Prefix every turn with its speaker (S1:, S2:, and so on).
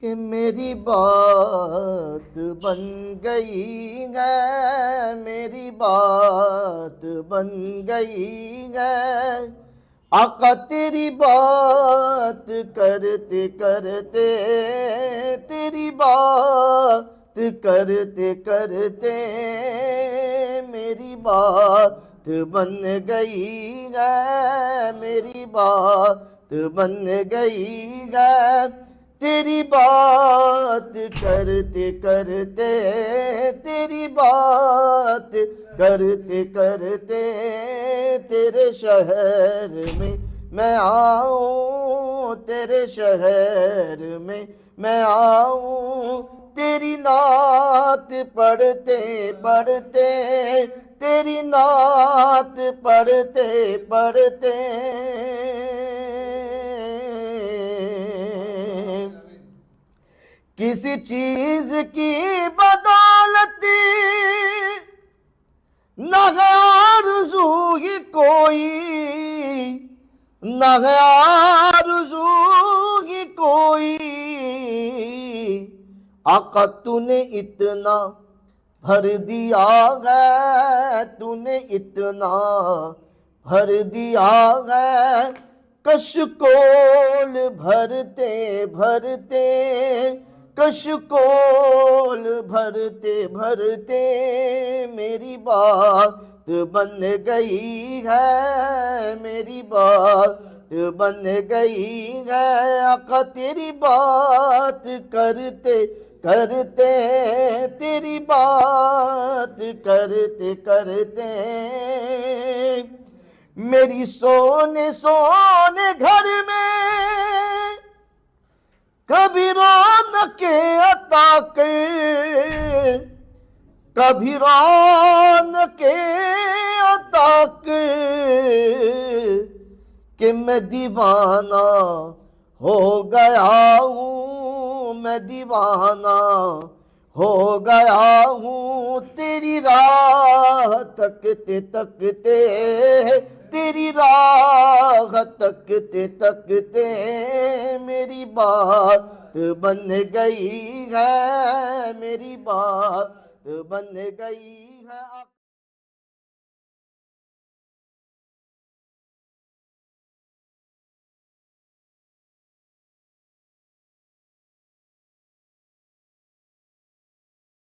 S1: کہ میری بات بن گئی ہے، میری بات بن گئی ہے آقا تیری بات کرتے کرتے، تیری بات کرتے کرتے میری بات بن گئی ہے، میری بات بن گئی ہے تیری بات کرتے کرتے، تیری بات کرتے کرتے تیرے شہر میں آؤں، تیرے شہر میں آؤں تیری نعت پڑھتے پڑھتے، تیری نعت پڑھتے پڑھتے کسی چیز کی بدولت نہ ہے آرزو ہی کوئی، نہ ہے آرزو ہی کوئی آقا تو نے اتنا بھر دیا ہے، تو نے اتنا بھر دیا ہے کشکول بھرتے بھرتے، کشکول بھرتے بھرتے میری بات بن گئی ہے، میری بات بن گئی ہے آقا تیری بات کرتے کرتے، تیری بات کرتے کرتے میری سونے سونے گھر میں کبھی رونق عطا کر، کبھی رونق عطا کر کہ میں دیوانہ ہو گیا ہوں، میں دیوانہ ہو گیا ہوں تیری راہ تکتے تکتے، تیری راہ تکتے تکتے میری بات بن گئی ہے، میری بات بن گئی ہے۔